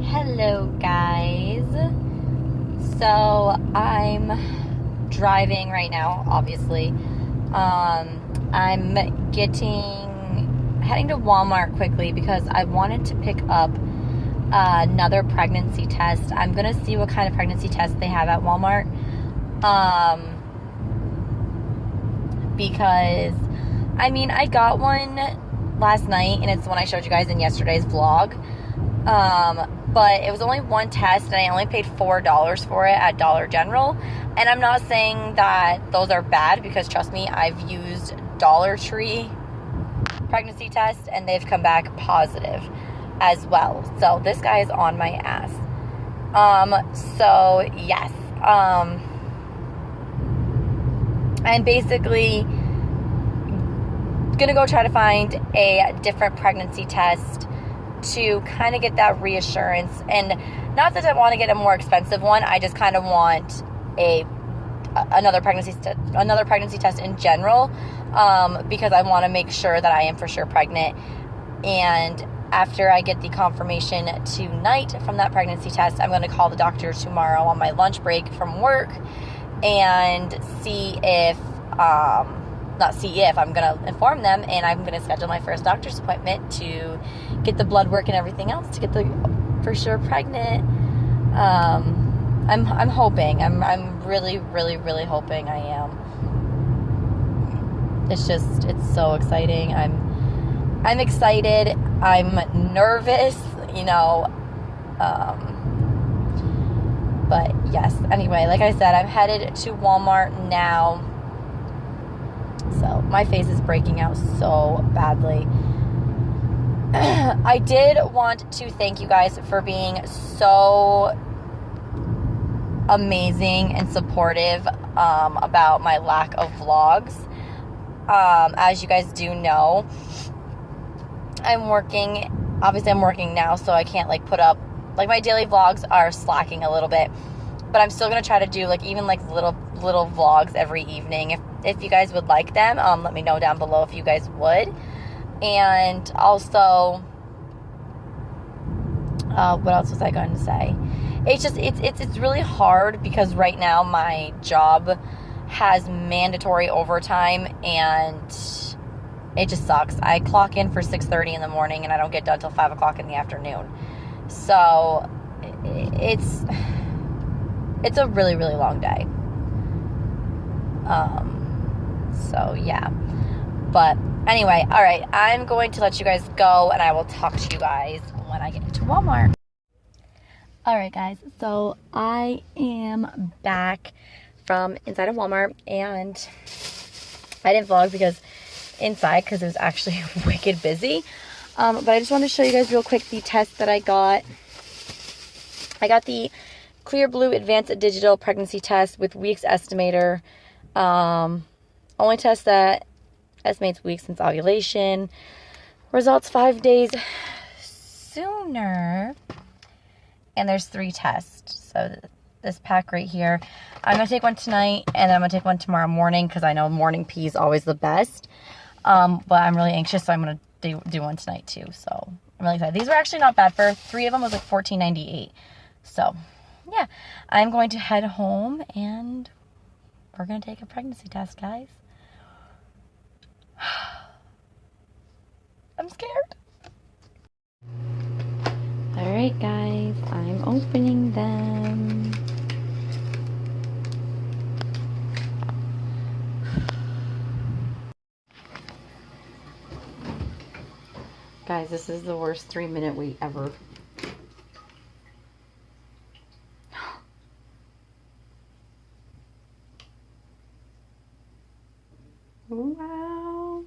Hello guys. So I'm driving right now, obviously. I'm heading to Walmart quickly because I wanted to pick up another pregnancy test. I'm gonna see what kind of pregnancy test they have at Walmart. Because I got one last night, and it's the one I showed you guys in yesterday's vlog. But it was only one test, and I only paid $4 for it at Dollar General. And I'm not saying that those are bad, because trust me, I've used Dollar Tree pregnancy tests, and they've come back positive as well. So this guy is on my ass. So yes. I'm basically gonna go try to find a different pregnancy test to kind of get that reassurance. And not that I want to get a more expensive one, I just kind of want another pregnancy test in general, because I want to make sure that I am for sure pregnant. And after I get the confirmation tonight from that pregnancy test, I'm going to call the doctor tomorrow on my lunch break from work and I'm going to inform them, and I'm going to schedule my first doctor's appointment to get the blood work and everything else to get the for sure pregnant. I'm hoping. I'm really, really, really hoping I am. It's so exciting. I'm excited. I'm nervous, but yes. Anyway, like I said, I'm headed to Walmart now. So my face is breaking out so badly. I did want to thank you guys for being so amazing and supportive about my lack of vlogs. As you guys do know, I'm working now, so I can't put up, my daily vlogs are slacking a little bit, but I'm still going to try to do even little vlogs every evening. If you guys would like them, let me know down below if you guys would. And also, what else was I going to say? It's really hard because right now my job has mandatory overtime, and it just sucks. I clock in for 6:30 in the morning, and I don't get done till 5 o'clock in the afternoon. So it's a really, really long day. So yeah, but anyway, all right, I'm going to let you guys go, and I will talk to you guys when I get into Walmart. All right, guys, so I am back from inside of Walmart, and I didn't vlog because it was actually wicked busy. But I just wanted to show you guys real quick the test that I got. I got the Clear Blue Advanced Digital Pregnancy Test with Weeks Estimator. Only test that estimates weeks since ovulation. Results 5 days sooner. And there's 3 tests. So this pack right here. I'm going to take one tonight, and then I'm going to take one tomorrow morning, because I know morning pee is always the best. But I'm really anxious, so I'm going to do one tonight too. So I'm really excited. These were actually not bad. For 3 of them was $14.98. So yeah, I'm going to head home, and we're going to take a pregnancy test, guys. I'm scared. Alright, guys, I'm opening them. Guys, this is the worst 3-minute wait ever. Wow.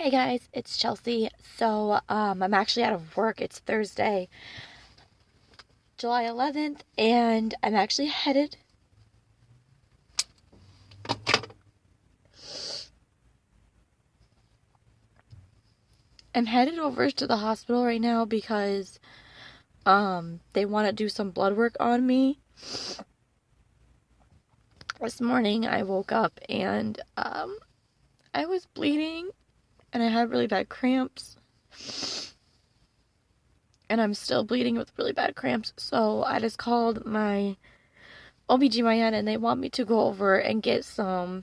Hey guys, it's Chelsea. So, I'm actually out of work. It's Thursday, July 11th, and I'm actually headed over to the hospital right now because they want to do some blood work on me. This morning I woke up and I was bleeding and I had really bad cramps. And I'm still bleeding with really bad cramps. So I just called my OBGYN and they want me to go over and get some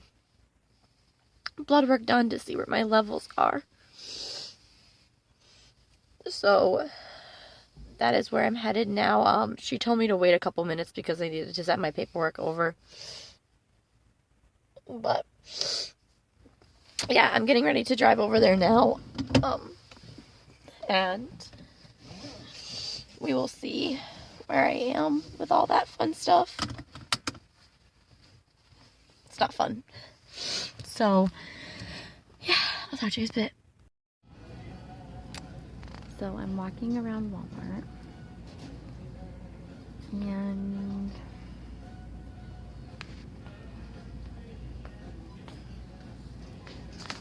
blood work done to see where my levels are. So that is where I'm headed now. She told me to wait a couple minutes because I needed to send my paperwork over. But yeah, I'm getting ready to drive over there now. And we will see where I am with all that fun stuff. It's not fun. So, yeah, I'll talk to you in a bit. So I'm walking around Walmart. And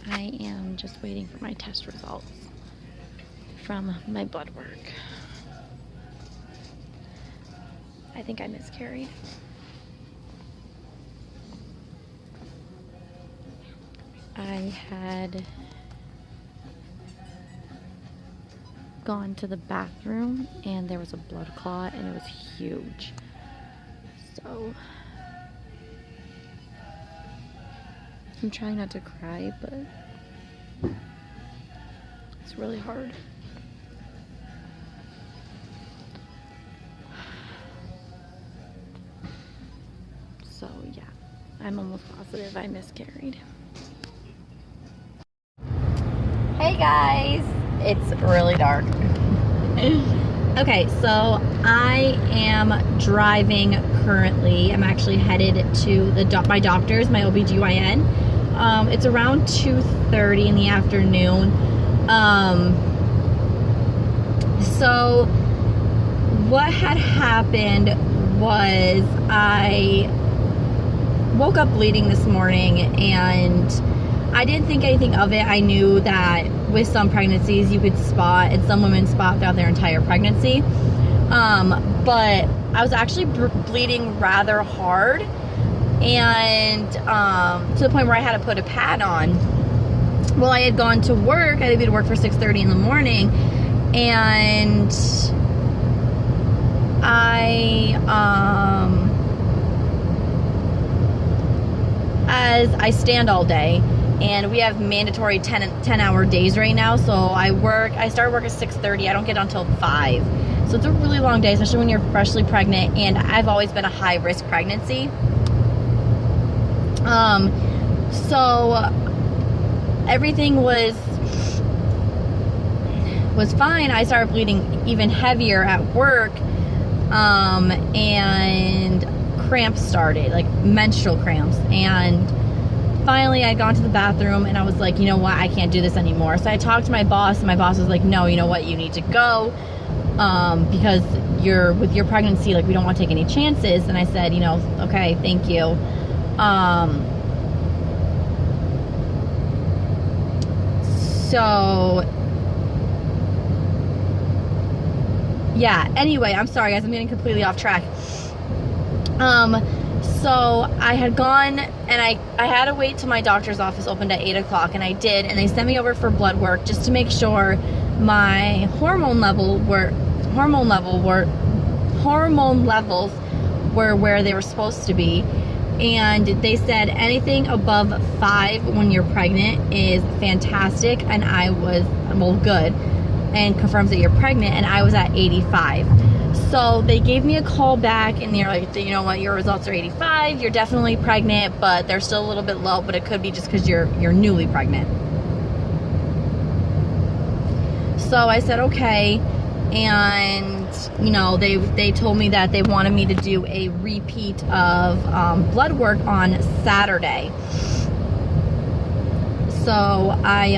I am just waiting for my test results from my blood work. I think I miscarried. I had gone to the bathroom and there was a blood clot and it was huge. So I'm trying not to cry, but it's really hard. So yeah, I'm almost positive I miscarried. Hey guys, it's really dark. Okay, so I am driving currently. I'm actually headed to my doctor's, my OBGYN. It's around 2:30 in the afternoon. So what had happened was I woke up bleeding this morning and I didn't think anything of it. I knew that with some pregnancies you could spot, and some women spot throughout their entire pregnancy. But I was actually bleeding rather hard, and to the point where I had to put a pad on. Well, I had gone to work. I had to be to work for 6:30 in the morning, and as I stand all day, and we have mandatory 10-hour days right now. So I start work at 6:30. I don't get until 5. So it's a really long day, especially when you're freshly pregnant, and I've always been a high risk pregnancy. So everything was fine. I started bleeding even heavier at work, and cramps started, like menstrual cramps, and finally I got to the bathroom and I was like, you know what, I can't do this anymore. So I talked to my boss, and my boss was like, no, you know what, you need to go, because with your pregnancy, like, we don't want to take any chances. And I said, you know, okay, thank you. So yeah, anyway, I'm sorry guys, I'm getting completely off track. So I had gone, and I had to wait till my doctor's office opened at 8 o'clock, and I did, and they sent me over for blood work just to make sure my hormone levels were where they were supposed to be. And they said anything above 5 when you're pregnant is fantastic, and I was, well, good, and confirms that you're pregnant, and I was at 85. So they gave me a call back, and they're like, you know what, your results are 85, you're definitely pregnant, but they're still a little bit low, but it could be just because you're newly pregnant. So I said okay, and you know, they told me that they wanted me to do a repeat of blood work on Saturday. So I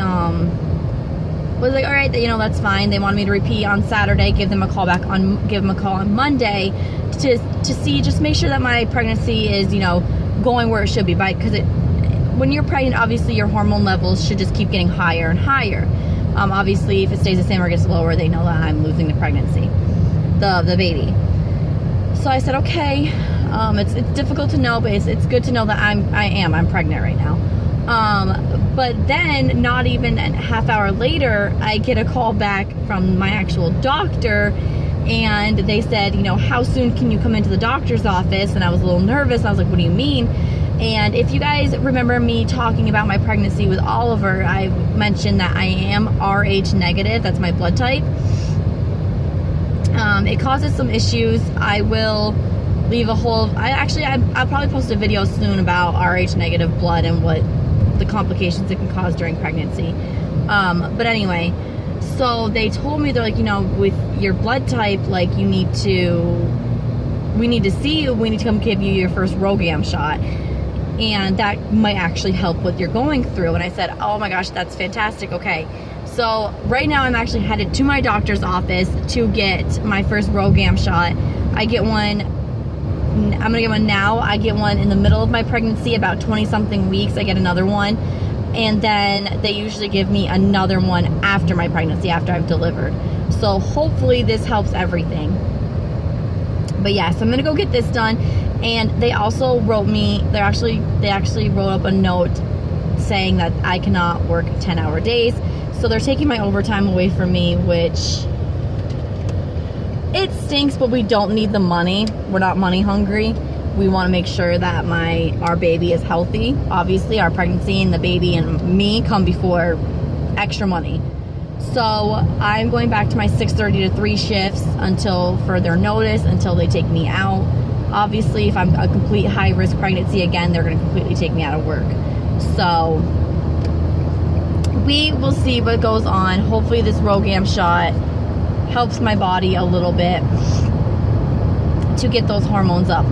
was like, all right, you know, that's fine. They wanted me to repeat on Saturday, give them a call on Monday to see, just make sure that my pregnancy is, you know, going where it should be, because when you're pregnant, obviously your hormone levels should just keep getting higher and higher. Obviously, if it stays the same or gets lower, they know that I'm losing the pregnancy, the baby. So I said, okay. It's difficult to know, but it's good to know that I'm pregnant right now. But then, not even a half hour later, I get a call back from my actual doctor, and they said, you know, how soon can you come into the doctor's office? And I was a little nervous. I was like, what do you mean? And if you guys remember me talking about my pregnancy with Oliver, I mentioned that I am Rh negative. That's my blood type. It causes some issues. I will leave I'll probably post a video soon about Rh negative blood and what the complications it can cause during pregnancy. But anyway, so they told me, they're like, you know, with your blood type, like, we need to see you, we need to come give you your first RhoGAM shot, and that might actually help what you're going through. And I said, oh my gosh, that's fantastic. Okay, so right now I'm actually headed to my doctor's office to get my first RhoGAM shot. I get one, I'm gonna get one now. I get one in the middle of my pregnancy, about 20 something weeks. I get another one, and then they usually give me another one after my pregnancy, after I've delivered. So hopefully this helps everything. But yeah, so I'm gonna go get this done. And they also wrote me, they actually wrote up a note saying that I cannot work 10-hour days. So they're taking my overtime away from me, which it stinks, but we don't need the money. We're not money hungry. We want to make sure that our baby is healthy. Obviously, our pregnancy and the baby and me come before extra money. So I'm going back to my 6:30 to 3 shifts until further notice, until they take me out. Obviously, if I'm a complete high-risk pregnancy again, they're going to completely take me out of work. So we will see what goes on. Hopefully this RhoGAM shot helps my body a little bit to get those hormones up.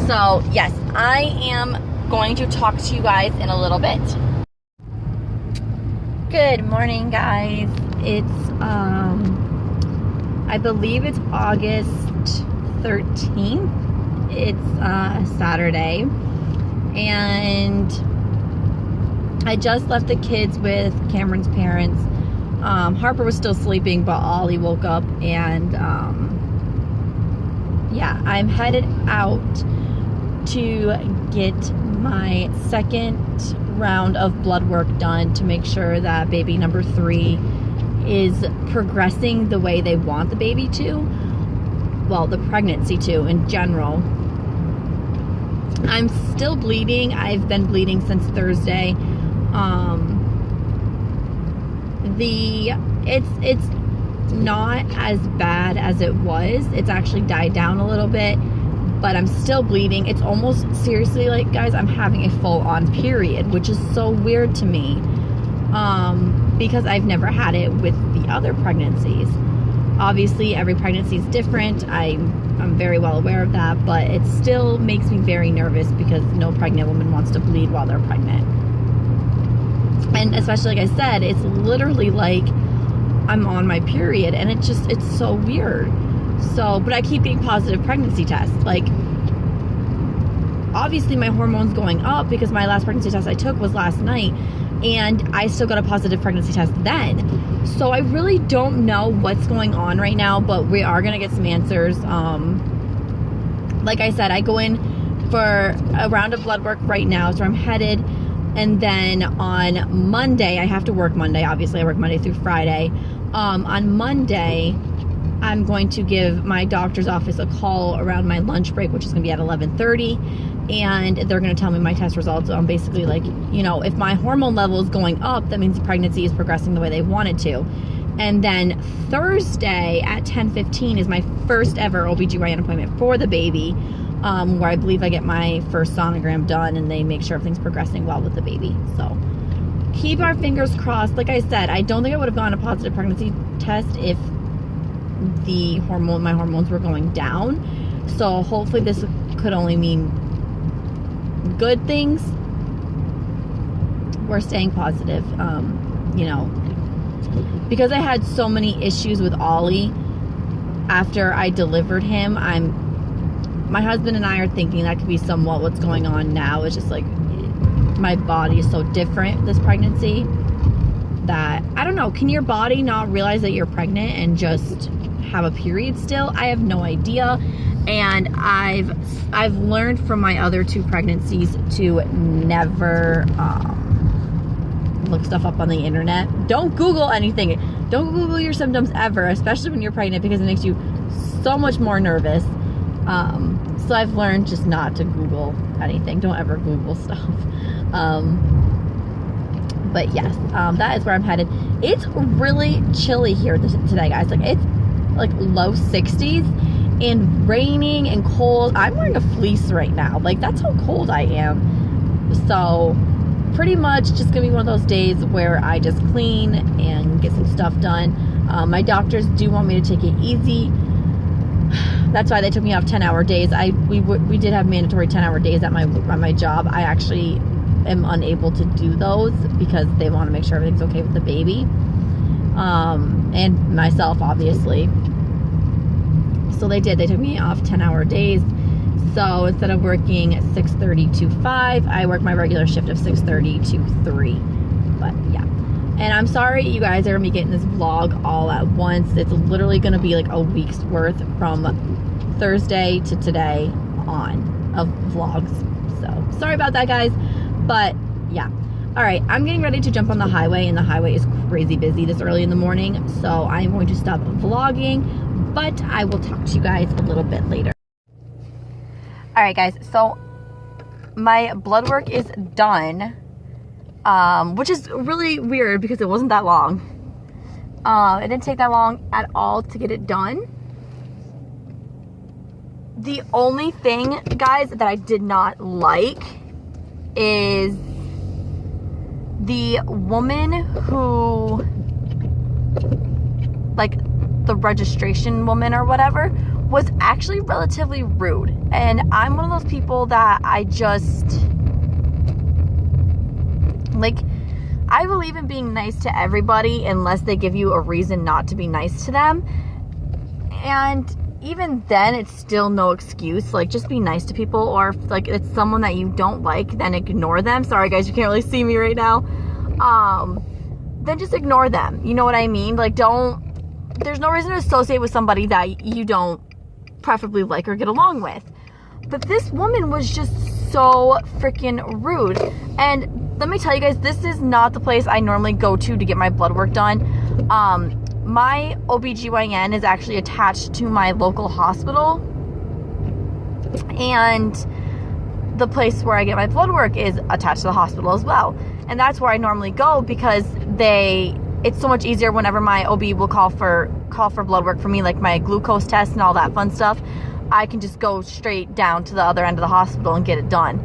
So yes, I am going to talk to you guys in a little bit. Good morning, guys. It's I believe it's August 13th. It's Saturday, and I just left the kids with Cameron's parents. Harper was still sleeping, but Ollie woke up, and yeah, I'm headed out to get my second round of blood work done to make sure that baby number 3 is progressing the way they want the baby to. Well, the pregnancy to in general. I'm still bleeding. I've been bleeding since Thursday. It's not as bad as it was. It's actually died down a little bit, but I'm still bleeding. It's almost, seriously, like, guys, I'm having a full-on period, which is so weird to me, because I've never had it with the other pregnancies. Obviously, every pregnancy is different. I'm very well aware of that, but it still makes me very nervous because no pregnant woman wants to bleed while they're pregnant. And especially, like I said, it's literally like I'm on my period, and it's so weird. So, but I keep getting positive pregnancy tests. Like, obviously my hormones going up because my last pregnancy test I took was last night, and I still got a positive pregnancy test then. So I really don't know what's going on right now, but we are gonna get some answers. Like I said, I go in for a round of blood work right now, so I'm headed. And then on Monday, I have to work Monday. Obviously, I work Monday through Friday. On Monday, I'm going to give my doctor's office a call around my lunch break, which is going to be at 11:30. And they're going to tell me my test results. So I'm basically like, you know, if my hormone level is going up, that means the pregnancy is progressing the way they want it to. And then Thursday at 10:15 is my first ever OBGYN appointment for the baby. Where I believe I get my first sonogram done and they make sure everything's progressing well with the baby. So keep our fingers crossed. Like I said, I don't think I would have gotten a positive pregnancy test if my hormones were going down. So hopefully this could only mean good things. We're staying positive. You know, because I had so many issues with Ollie after I delivered him, my husband and I are thinking that could be somewhat what's going on now. It's just like my body is so different this pregnancy that, I don't know, can your body not realize that you're pregnant and just have a period still? I have no idea. And I've learned from my other 2 pregnancies to never look stuff up on the internet. Don't Google anything. Don't Google your symptoms ever, especially when you're pregnant, because it makes you so much more nervous. So I've learned just not to Google anything. Don't ever Google stuff. But yes, that is where I'm headed. It's really chilly here today, guys. Like, it's like low 60s and raining and cold. I'm wearing a fleece right now. Like, that's how cold I am. So pretty much just gonna be one of those days where I just clean and get some stuff done. My doctors do want me to take it easy. That's why they took me off 10-hour days. We did have mandatory 10-hour days at my job. I actually am unable to do those because they want to make sure everything's okay with the baby, and myself, obviously. So they took me off 10-hour days. So instead of working 6:30 to 5, I work my regular shift of 6:30 to 3. But yeah. And I'm sorry you guys are going to be getting this vlog all at once. It's literally going to be like a week's worth from Thursday to today on of vlogs. So sorry about that, guys. But yeah. All right, I'm getting ready to jump on the highway, and the highway is crazy busy this early in the morning. So I'm going to stop vlogging, but I will talk to you guys a little bit later. All right, guys. So my blood work is done. Which is really weird because it wasn't that long. It didn't take that long at all to get it done. The only thing, guys, that I did not like is the woman who, like, the registration woman or whatever, was actually relatively rude. And I'm one of those people that I just, like, I believe in being nice to everybody unless they give you a reason not to be nice to them. And even then, it's still no excuse. Like, just be nice to people. Or if, like, it's someone that you don't like, then ignore them. Sorry, guys, you can't really see me right now. Then just ignore them. You know what I mean? Like, there's no reason to associate with somebody that you don't preferably like or get along with. But this woman was just so freaking rude. And let me tell you guys, this is not the place I normally go to get my blood work done. My OBGYN is actually attached to my local hospital. And the place where I get my blood work is attached to the hospital as well. And that's where I normally go because it's so much easier whenever my OB will call for blood work for me, like my glucose test and all that fun stuff. I can just go straight down to the other end of the hospital and get it done.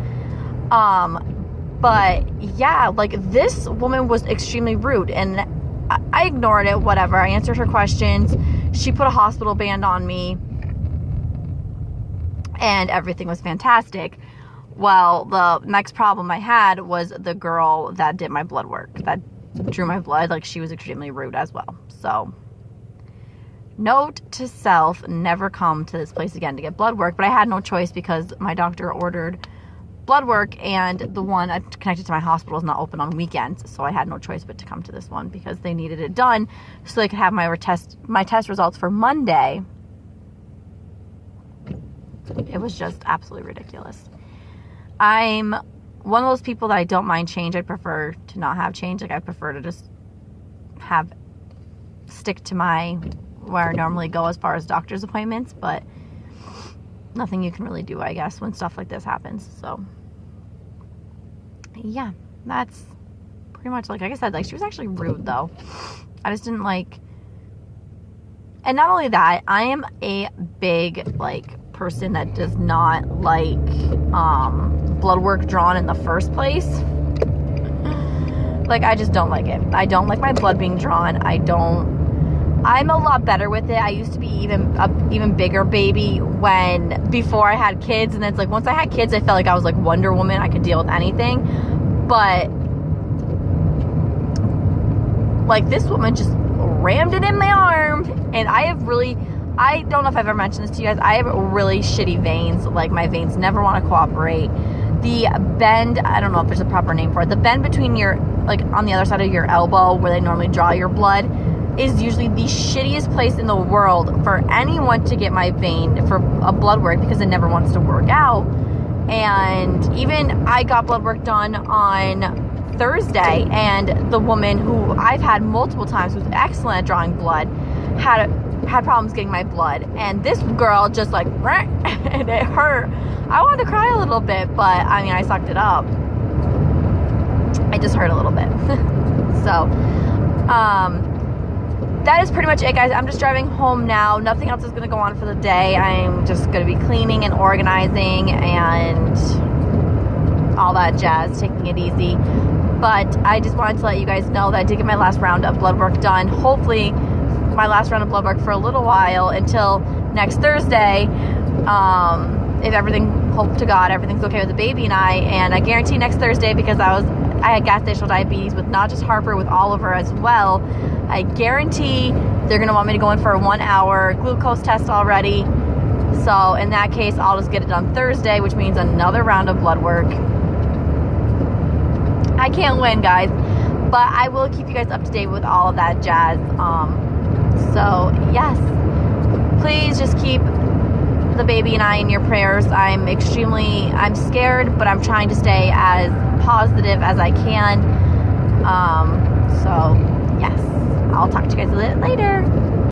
But yeah, like, this woman was extremely rude, and I ignored it, whatever. I answered her questions. She put a hospital band on me, and everything was fantastic. Well, the next problem I had was the girl that did my blood work, that drew my blood. Like, she was extremely rude as well. So, note to self, never come to this place again to get blood work. But I had no choice because my doctor ordered blood work, and the one connected to my hospital is not open on weekends, so I had no choice but to come to this one because they needed it done so they could have my test results for Monday. It was just absolutely ridiculous. I'm one of those people that I don't mind change. I prefer to not have change. Like, I prefer to just stick to where I normally go as far as doctor's appointments, but nothing you can really do, I guess, when stuff like this happens. So yeah, that's pretty much, like I said, like, she was actually rude though. I just didn't like, and not only that, I am a big, like, person that does not like blood work drawn in the first place. Like, I just don't like it. I don't like my blood being drawn. I'm a lot better with it. I used to be even bigger baby before I had kids, and it's like, once I had kids, I felt like I was like Wonder Woman. I could deal with anything. But like this woman just rammed it in my arm. And I don't know if I've ever mentioned this to you guys, I have really shitty veins. Like my veins never want to cooperate. The bend, I don't know if there's a proper name for it, the bend between your, like on the other side of your elbow where they normally draw your blood, is usually the shittiest place in the world for anyone to get my vein for a blood work, because it never wants to work out. And even I got blood work done on Thursday, and the woman who I've had multiple times, who's excellent at drawing blood, had problems getting my blood. And this girl just like, and it hurt. I wanted to cry a little bit, but I mean, I sucked it up. It just hurt a little bit. So, that is pretty much it, guys. I'm just driving home now. Nothing else is going to go on for the day. I'm just going to be cleaning and organizing and all that jazz, taking it easy. But I just wanted to let you guys know that I did get my last round of blood work done. Hopefully, my last round of blood work for a little while, until next Thursday. If everything, hope to God, everything's okay with the baby and I. And I guarantee next Thursday, because I had gestational diabetes with not just Harper, with Oliver as well. I guarantee they're going to want me to go in for a 1-hour glucose test already. So in that case, I'll just get it done Thursday, which means another round of blood work. I can't win, guys, but I will keep you guys up to date with all of that jazz. So yes, please just keep the baby and I in your prayers. I'm scared, but I'm trying to stay as positive as I can. So yes, I'll talk to you guys a little later.